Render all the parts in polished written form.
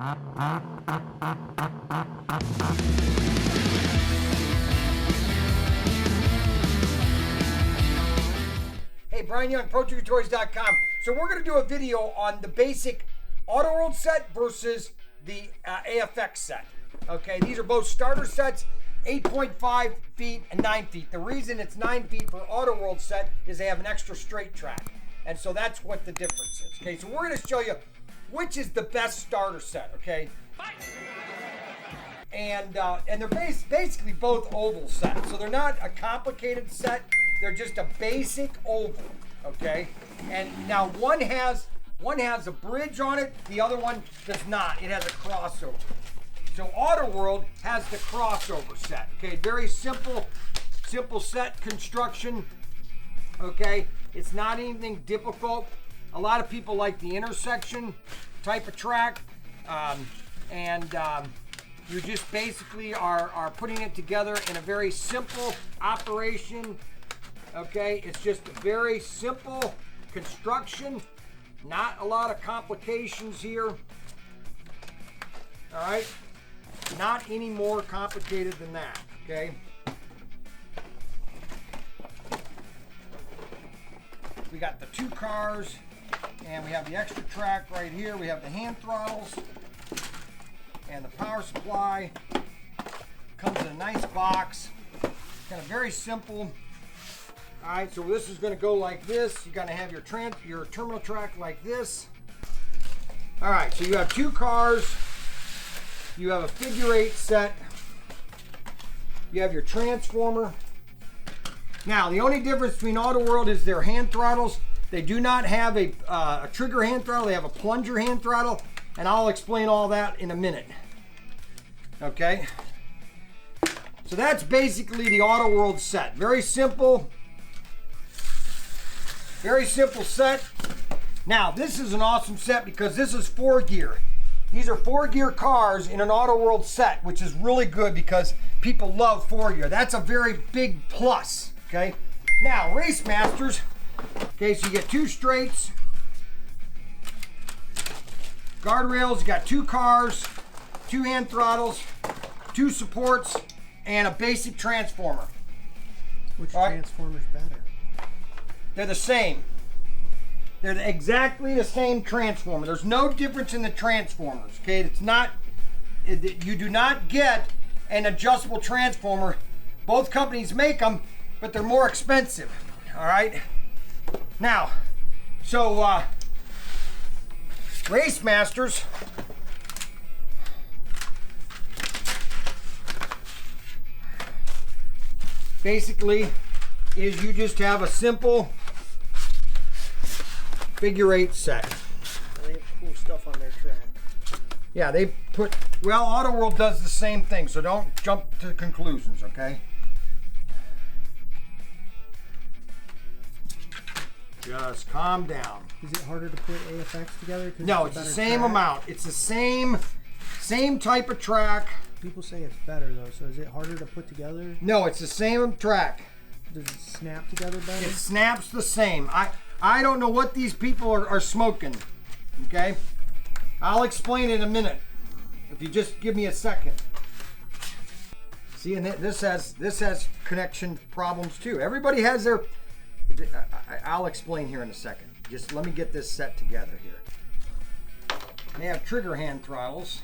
Hey, Bryan Young, ProTinkerToys.com. So we're going to do a video on the basic Auto World set versus the AFX set. Okay, these are both starter sets, 8.5 feet and 9 feet. The reason it's 9 feet for Auto World set is they have an extra straight track. And so that's what the difference is. Okay, so we're going to show you which is the best starter set, okay? And they're basically both oval sets. So they're not a complicated set. They're just a basic oval, okay? And now one has a bridge on it, the other one does not. It has a crossover. So Auto World has the crossover set, okay? Very simple set construction, okay? It's not anything difficult. A lot of people like the intersection type of track, you just basically are putting it together in a very simple operation. Okay, it's just a very simple construction, not a lot of complications here. All right, not any more complicated than that, okay? We got the two cars, and we have the extra track right here. We have the hand throttles and the power supply. Comes in a nice box, kind of very simple. All right, so this is going to go like this. You're going to have your terminal track like this. All right, so you have two cars. You have a figure 8 set. You have your transformer. Now, the only difference between Auto World is their hand throttles. They do not have a trigger hand throttle. They have a plunger hand throttle, and I'll explain all that in a minute. Okay? So that's basically the Auto World set. Very simple. Very simple set. Now, this is an awesome set because this is 4-gear. These are 4-gear cars in an Auto World set, which is really good because people love 4-gear. That's a very big plus, okay? Now, Racemasters, okay, so you get 2 straights, guardrails, you got 2 cars, 2 hand throttles, 2 supports, and a basic transformer. Which transformer's better? They're the same. They're exactly the same transformer. There's no difference in the transformers, okay? It's not, you do not get an adjustable transformer. Both companies make them, but they're more expensive, all right? Now, so Racemasters, basically is you just have a simple figure 8 set. They have cool stuff on their track. Yeah, they put, well, Auto World does the same thing, so don't jump to conclusions, okay? Just calm down. Is it harder to put AFX together? No, it's the same amount. It's the same type of track. People say it's better though, so is it harder to put together? No, it's the same track. Does it snap together better? It snaps the same. I don't know what these people are smoking, okay? I'll explain in a minute, if you just give me a second. See, and this has connection problems too. Everybody has their, I'll explain here in a second. Just let me get this set together here. They have trigger hand throttles.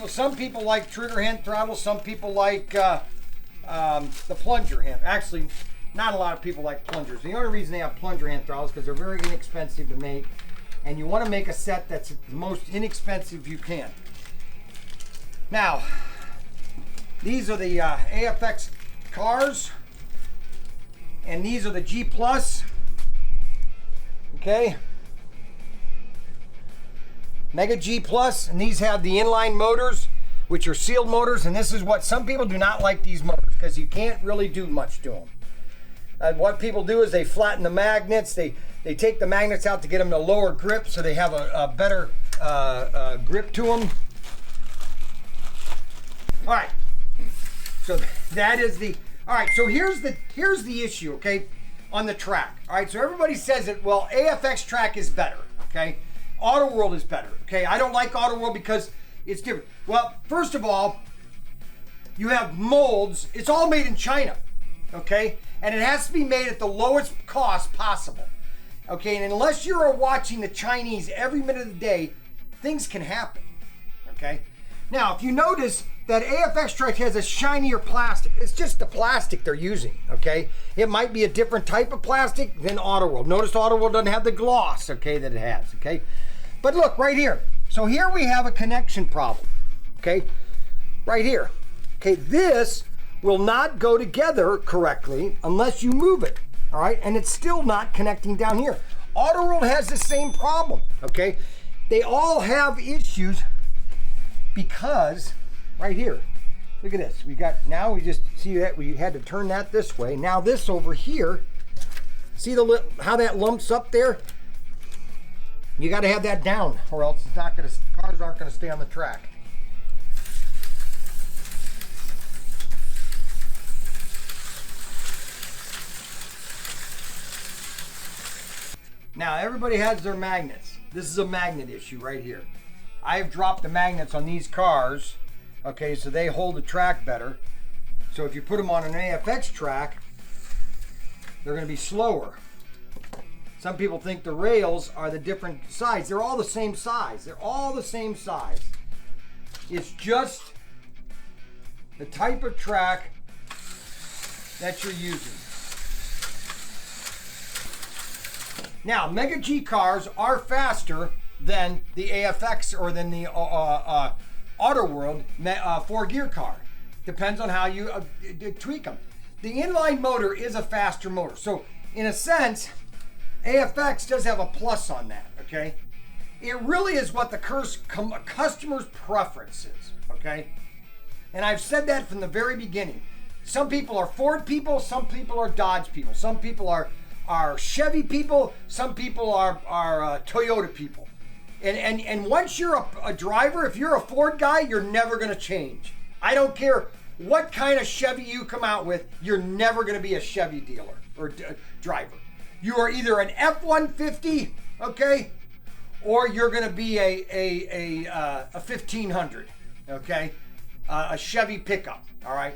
Some people like trigger hand throttles, some people like the plunger hand. Actually, not a lot of people like plungers. The only reason they have plunger hand throttles is because they're very inexpensive to make, and you want to make a set that's the most inexpensive you can. Now, these are the AFX cars, and these are the G+. Okay. Mega G+, and these have the inline motors, which are sealed motors, and this is what some people do not like these motors because you can't really do much to them. What people do is they flatten the magnets, they take the magnets out to get them to lower grip so they have a better grip to them. All right, so that is the, all right, so here's the issue, okay, on the track. All right, so everybody says that, well, AFX track is better, okay? Auto World is better. Okay, I don't like Auto World because it's different. Well, first of all, you have molds. It's all made in China, okay? And it has to be made at the lowest cost possible, okay? And unless you're watching the Chinese every minute of the day, things can happen, okay? Now, if you notice that AFX Track has a shinier plastic, it's just the plastic they're using, okay? It might be a different type of plastic than Auto World. Notice Auto World doesn't have the gloss, okay, that it has, okay? But look, right here. So here we have a connection problem, okay? Right here. Okay, this will not go together correctly unless you move it, all right? And it's still not connecting down here. Auto World has the same problem, okay? They all have issues because right here, look at this. We now we just see that we had to turn that this way. Now this over here, see how that lumps up there? You got to have that down or else it's not gonna, cars aren't gonna stay on the track. Now everybody has their magnets. This is a magnet issue right here. I've dropped the magnets on these cars, okay, so they hold the track better. So if you put them on an AFX track, they're going to be slower. Some people think the rails are the different size. They're all the same size. They're all the same size. It's just the type of track that you're using. Now, Mega G cars are faster than the AFX or than the Auto World 4-gear car. Depends on how you tweak them. The inline motor is a faster motor. So, in a sense, AFX does have a plus on that, okay? It really is what the customer's preference is, okay? And I've said that from the very beginning. Some people are Ford people, some people are Dodge people, some people are Chevy people, some people are Toyota people. And once you're a driver, if you're a Ford guy, you're never gonna change. I don't care what kind of Chevy you come out with, you're never gonna be a Chevy dealer or driver. You are either an F-150, okay, or you're gonna be a 1500, okay, a Chevy pickup, all right?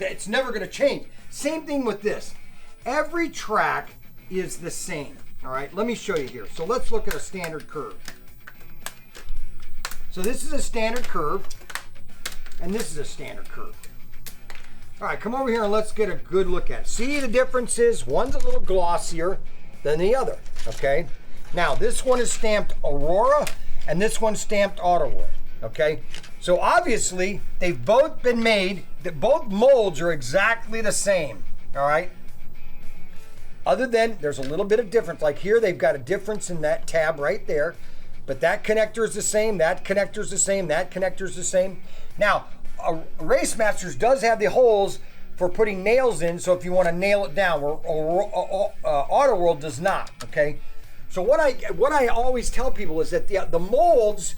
It's never gonna change. Same thing with this. Every track is the same, all right? Let me show you here. So let's look at a standard curve. So this is a standard curve, and this is a standard curve. All right, come over here and let's get a good look at it. See the differences? One's a little glossier than the other, okay? Now, this one is stamped Aurora, and this one's stamped Auto World, okay? So obviously, they've both been made, both molds are exactly the same, all right? Other than there's a little bit of difference. Like here, they've got a difference in that tab right there. But that connector is the same, that connector is the same, that connector is the same. Now, Racemasters does have the holes for putting nails in, so if you want to nail it down, where Auto World does not, okay? So what I always tell people is that the molds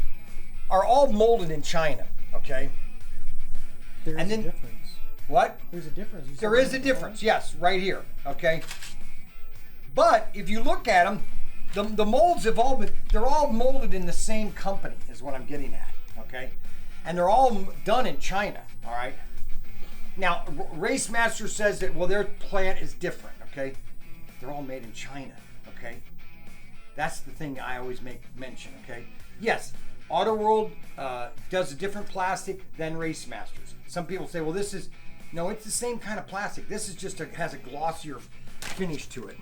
are all molded in China, okay? There's a difference. What? There's a difference. There is a difference, yes, right here, okay? But if you look at them, the molds have they're all molded in the same company, is what I'm getting at, okay? And they're all done in China, all right? Now, Racemaster says that, well, their plant is different, okay? They're all made in China, okay? That's the thing I always make mention, okay? Yes, Auto World does a different plastic than Racemasters. Some people say, well, no, it's the same kind of plastic. This is just has a glossier finish to it.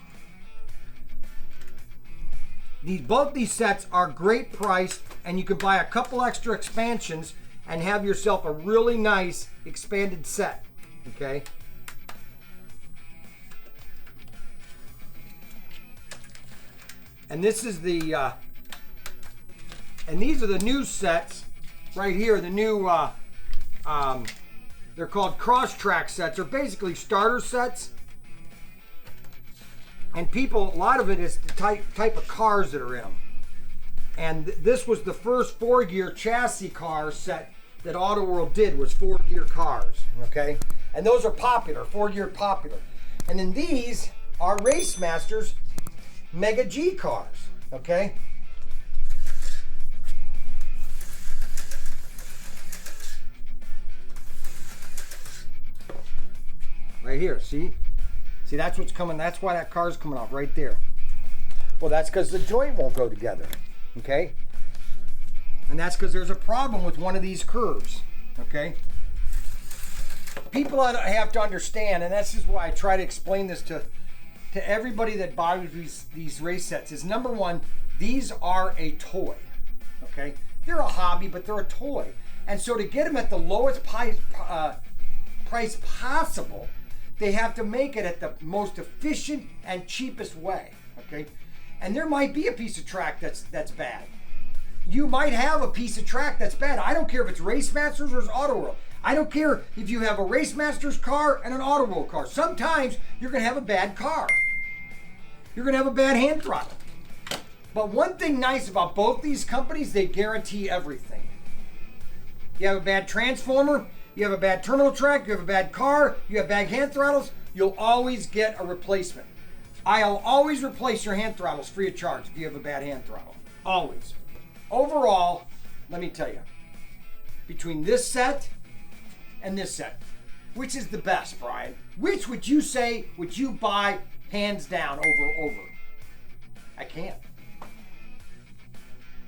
Both these sets are great priced, and you can buy a couple extra expansions and have yourself a really nice expanded set, okay? And this is the, and these are the new sets right here, the new, they're called CrossTrax sets. They're basically starter sets. And people, a lot of it is the type of cars that are in them. And this was the first 4-gear chassis car set that Auto World did, was 4-gear cars, okay? And those are popular, 4-gear popular. And then these are Racemasters Mega G cars, okay? right here, see? See, that's what's coming, that's why that car's coming off right there. Well, that's because the joint won't go together, okay? And that's because there's a problem with one of these curves, okay? People have to understand, and that's just why I try to explain this to everybody that buys these race sets, is number one, these are a toy, okay? They're a hobby, but they're a toy. And so to get them at the lowest price possible, they have to make it at the most efficient and cheapest way, okay? And there might be a piece of track that's bad. You might have a piece of track that's bad. I don't care if it's Racemasters or it's Auto World. I don't care if you have a Racemasters car and an Auto World car. Sometimes you're gonna have a bad car. You're gonna have a bad hand throttle. But one thing nice about both these companies, they guarantee everything. You have a bad transformer, you have a bad terminal track, you have a bad car, you have bad hand throttles, you'll always get a replacement. I'll always replace your hand throttles free of charge if you have a bad hand throttle. Always. Overall, let me tell you, between this set and this set, which is the best, Brian? Which would you say would you buy hands down over? I can't.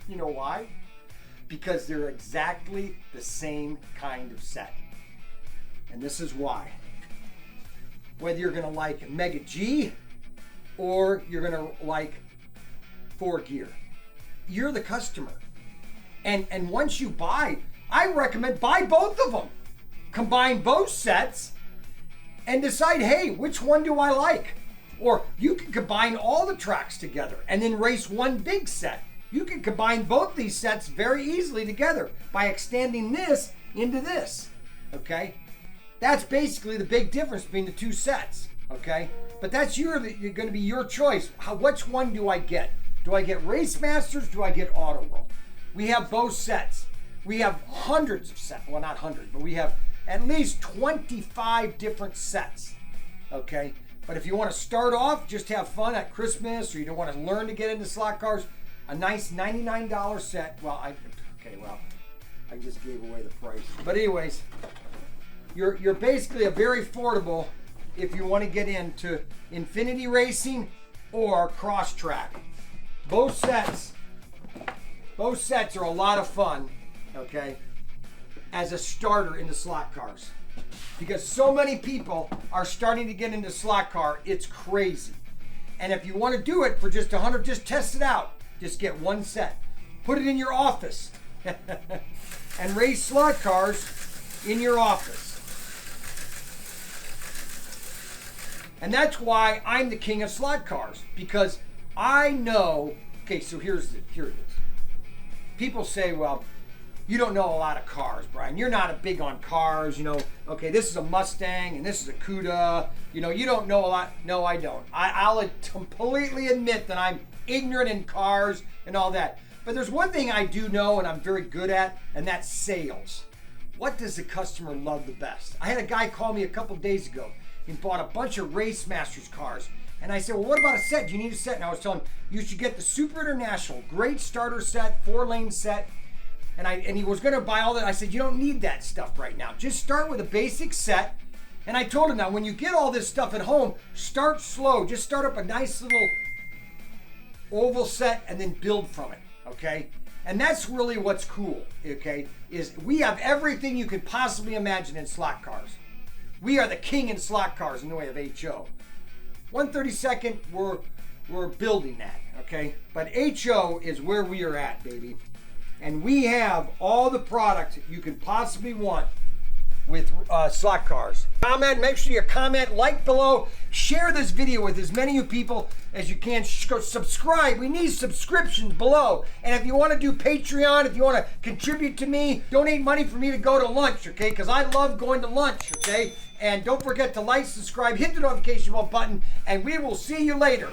You know why? Because they're exactly the same kind of set. And this is why. Whether you're gonna like Mega G or you're gonna like 4Gear, you're the customer. And once you buy, I recommend buy both of them. Combine both sets and decide, hey, which one do I like? Or you can combine all the tracks together and then race one big set. You can combine both these sets very easily together by extending this into this, okay? That's basically the big difference between the two sets, okay? But that's you're going to be your choice. Which one do I get? Do I get Racemasters? Do I get Auto World? We have both sets. We have hundreds of sets. Well, not hundreds, but we have at least 25 different sets, okay? But if you want to start off, just have fun at Christmas, or you don't want to learn to get into slot cars, a nice $99 set. Well, I just gave away the price. But anyways, you're basically a very affordable if you want to get into Infinity Racing or CrossTrax. Both sets are a lot of fun, okay, as a starter into slot cars. Because so many people are starting to get into slot car, it's crazy. And if you want to do it for just $100, just test it out. Just get one set. Put it in your office. And race slot cars in your office. And that's why I'm the king of slot cars. Because I know, okay, so here it is. People say, well, you don't know a lot of cars, Brian. You're not big on cars, you know. Okay, this is a Mustang and this is a Cuda. You know, you don't know a lot. No, I don't. I'll completely admit that I'm ignorant in cars and all that. But there's one thing I do know and I'm very good at, and that's sales. What does the customer love the best? I had a guy call me a couple days ago. He bought a bunch of Racemasters cars. And I said, well, what about a set? Do you need a set? And I was telling him, you should get the Super International. Great starter set, 4-lane set. And he was going to buy all that. I said, you don't need that stuff right now. Just start with a basic set. And I told him, now, when you get all this stuff at home, start slow. Just start up a nice little oval set and then build from it, okay? And that's really what's cool, okay, is we have everything you could possibly imagine in slot cars. We are the king in slot cars in the way of HO. 132nd, we're building that, okay? But HO is where we are at, baby. And we have all the products that you could possibly want with slot cars. Comment, make sure you comment, like below, share this video with as many of you people as you can. Subscribe, we need subscriptions below. And if you want to do Patreon, if you want to contribute to me, donate money for me to go to lunch, okay? Because I love going to lunch, okay? And don't forget to like, subscribe, hit the notification bell button, and we will see you later.